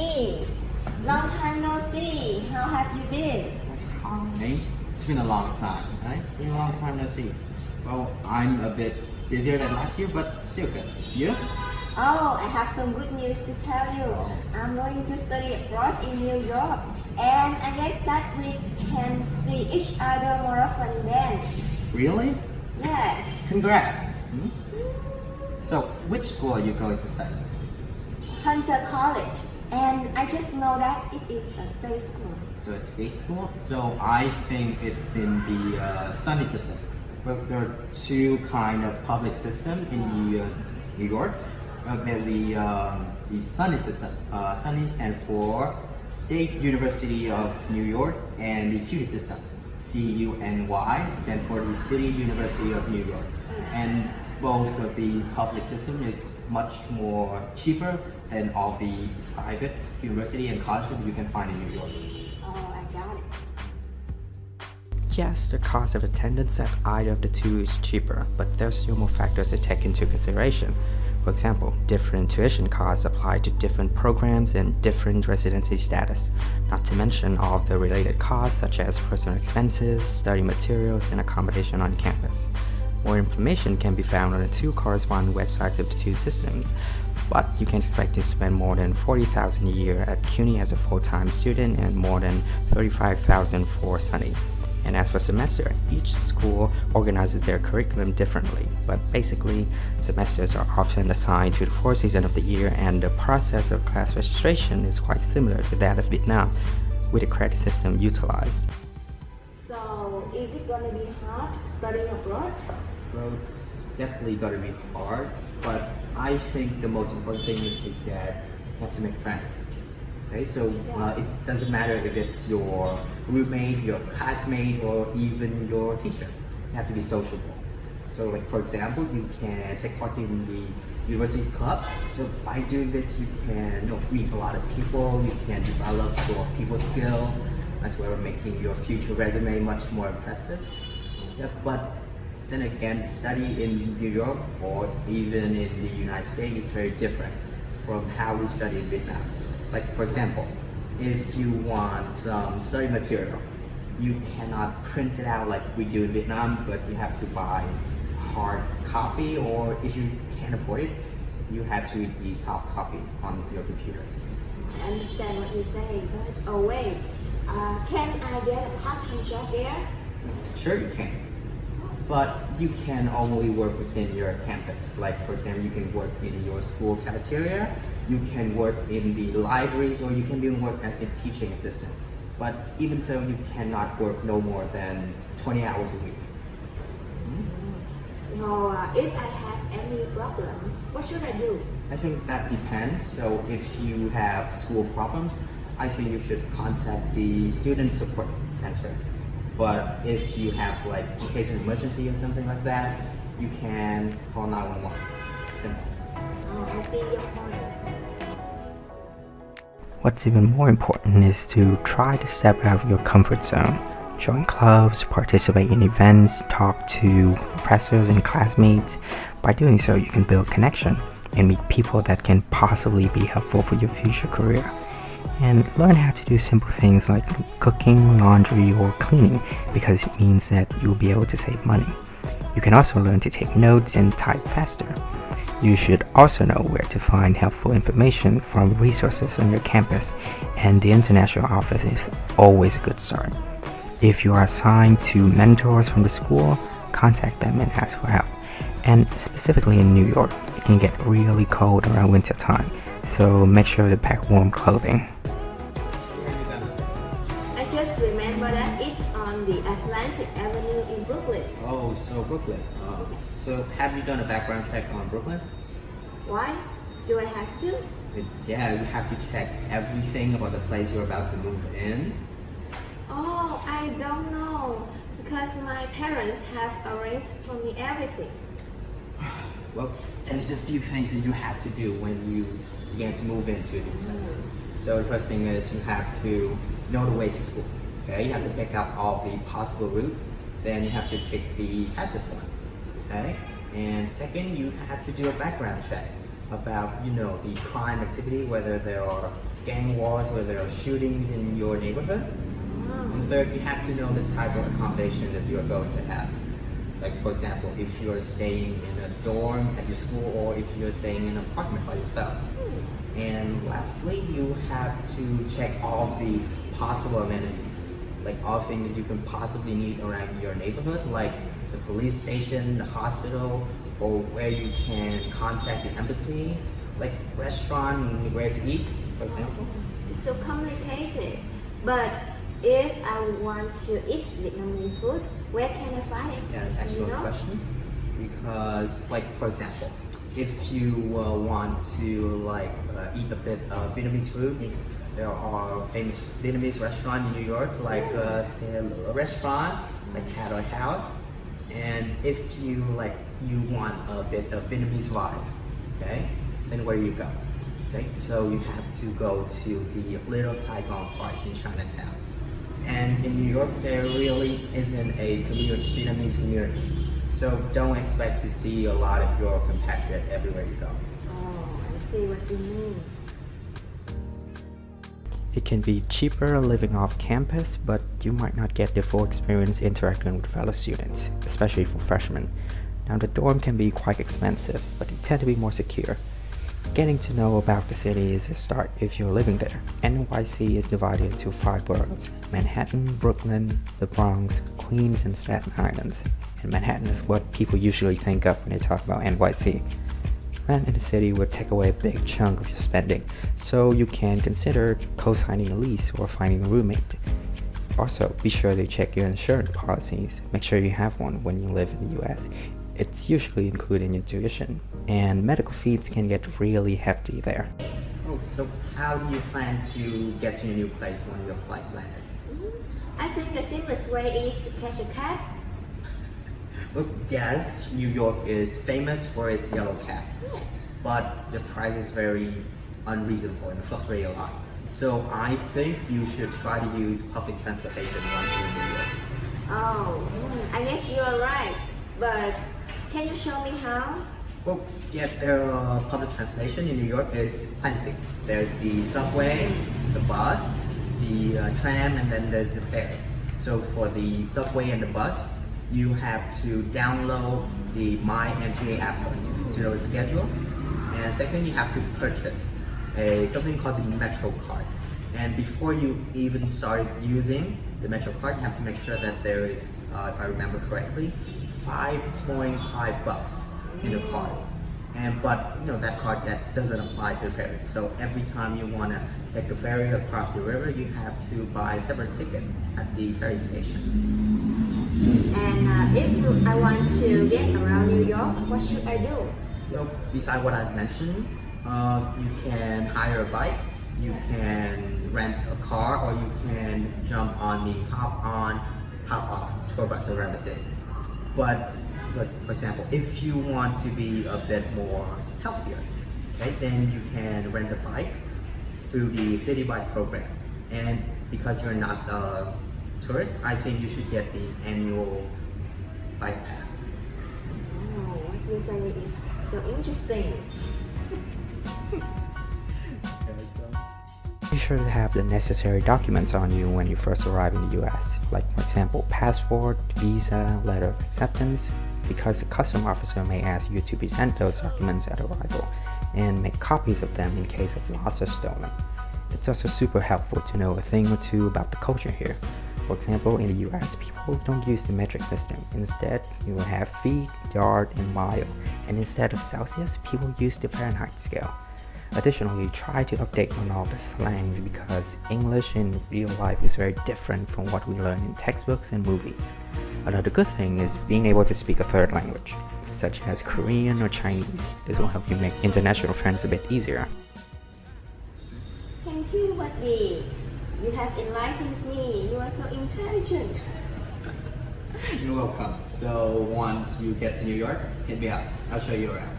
Kenny, long time no see. How have you been? Hi. It's been a long time, right? Been a long time no see. Well, I'm a bit busier than last year, but still good. You? Oh, I have some good news to tell you. I'm going to study abroad in New York, and I guess that we can see each other more often then. Really? Yes. Congrats. So, which school are you going to study? Hunter College, and I just know that it is a state school. So, a state school? So, I think it's in the Sunny system. Well, there are two kind of public system in New York. There's the Sunny system. Sunny stands for State University of New York, and the CUNY system. CUNY stand for the City University of New York. And both of the public system is much more cheaper than all the private university and colleges you can find in New York. Oh, I got it. Yes, the cost of attendance at either of the two is cheaper, but there's still more factors to take into consideration. For example, different tuition costs apply to different programs and different residency status, not to mention all of the related costs such as personal expenses, study materials, and accommodation on campus. More information can be found on the two corresponding websites of the two systems, but you can expect to spend more than $40,000 a year at CUNY as a full-time student and more than $35,000 for Sunny. And as for semester, each school organizes their curriculum differently, but basically, semesters are often assigned to the 4th season of the year, and the process of class registration is quite similar to that of Vietnam, with a credit system utilized. So, is it gonna be hard studying abroad? Well, it's definitely going to be hard, but I think the most important thing is that you have to make friends. Okay, so it doesn't matter if it's your roommate, your classmate, or even your teacher. You have to be sociable. So, like for example, you can take part in the university club. So by doing this, you can meet a lot of people. You can develop your people skill. That's why we're making your future resume much more impressive. Yeah, but then again, study in New York or even in the United States is very different from how we study in Vietnam. Like for example, if you want some study material, you cannot print it out like we do in Vietnam, but you have to buy hard copy, or if you can't afford it, you have to read the soft copy on your computer. I understand what you're saying, but oh wait, can I get a part-time job there? Sure you can, but you can only work within your campus. Like for example, you can work in your school cafeteria, you can work in the libraries, or you can even work as a teaching assistant. But even so, you cannot work no more than 20 hours a week. So if I have any problems, what should I do? I think that depends. So if you have school problems, I think you should contact the student support center. But if you have like in case of emergency or something like that, you can call 911. Simple. Oh, I see your point. What's even more important is to try to step out of your comfort zone. Join clubs, participate in events, talk to professors and classmates. By doing so, you can build connection and meet people that can possibly be helpful for your future career. And learn how to do simple things like cooking, laundry, or cleaning, because it means that you'll be able to save money. You can also learn to take notes and type faster. You should also know where to find helpful information from resources on your campus, and the international office is always a good start. If you are assigned to mentors from the school, contact them and ask for help. And specifically in New York, it can get really cold around winter time, so make sure to pack warm clothing. I just remember that it's on the Atlantic Avenue in Brooklyn. Oh, so Brooklyn. So have you done a background check on Brooklyn? Why? Do I have to? Yeah, you have to check everything about the place you're about to move in. Oh, I don't know, because my parents have arranged for me everything. Well, there's a few things that you have to do when you begin to move into a new place. So the first thing is you have to know the way to school. Okay, you have to pick up all the possible routes. Then you have to pick the fastest one. Okay, and second, you have to do a background check about the crime activity, whether there are gang wars or there are shootings in your neighborhood. And third, you have to know the type of accommodation that you are going to have. Like for example, if you are staying in a dorm at your school or if you're staying in an apartment by yourself. And lastly, you have to check all the possible amenities, like all things that you can possibly need around your neighborhood, like the police station, the hospital, or where you can contact the embassy, like restaurant and where to eat, for example. It's so complicated. But if I want to eat Vietnamese food, where can I find it? Yeah, that's actually a question. Because, like, for example, if you want to eat a bit of Vietnamese food, there are famous Vietnamese restaurants in New York, like say a restaurant, like Hanoi House. And if you want a bit of Vietnamese vibe, okay, then where you go? See? So you have to go to the Little Saigon Park in Chinatown. And in New York, there really isn't a Vietnamese community. So don't expect to see a lot of your compatriots everywhere you go. Oh, I see what you mean. It can be cheaper living off campus, but you might not get the full experience interacting with fellow students, especially for freshmen. Now the dorm can be quite expensive, but they tend to be more secure. Getting to know about the city is a start if you're living there. NYC is divided into 5 boroughs: Manhattan, Brooklyn, the Bronx, Queens, and Staten Island. And Manhattan is what people usually think of when they talk about NYC. Rent in the city will take away a big chunk of your spending, so you can consider co-signing a lease or finding a roommate. Also, be sure to check your insurance policies. Make sure you have one when you live in the US. It's usually included in your tuition, and medical fees can get really hefty there. Oh, so how do you plan to get to your new place when your flight landed? I think the simplest way is to catch a cab. Well, yes, New York is famous for its yellow cab, Yes. but the price is very unreasonable and fluctuate a lot. So I think you should try to use public transportation once you're in New York. Oh, I guess you are right. But can you show me how? Well, yeah, there are public transportation in New York is plenty. There's the subway, the bus, the tram, and then there's the ferry. So for the subway and the bus, you have to download the My MTA app first to know the schedule. And second, you have to purchase something called the Metro card. And before you even start using the Metro card, you have to make sure that there is, if I remember correctly, 5.5 bucks in the card. But that card that doesn't apply to the ferry. So every time you want to take the ferry across the river, you have to buy a separate ticket at the ferry station. And if I want to get around New York, what should I do? Well, besides what I've mentioned, you can hire a bike, you can rent a car, or you can jump on the hop-on, hop-off tour bus around the city. But for example, if you want to be a bit more healthier, okay, then you can rent a bike through the City Bike program. And because you're not a tourist, I think you should get the annual bike pass. Oh, what you say is so interesting. Be sure to have the necessary documents on you when you first arrive in the US, like for example, passport, visa, letter of acceptance, because the custom officer may ask you to present those documents at arrival and make copies of them in case of loss or stolen. It's also super helpful to know a thing or two about the culture here. For example, in the US, people don't use the metric system. Instead, you will have feet, yard, and mile. And instead of Celsius, people use the Fahrenheit scale. Additionally, try to update on all the slangs because English in real life is very different from what we learn in textbooks and movies. Another good thing is being able to speak a third language, such as Korean or Chinese. This will help you make international friends a bit easier. Thank you, Buddy. You have enlightened me. You are so intelligent. You're welcome. So once you get to New York, hit me up. I'll show you around.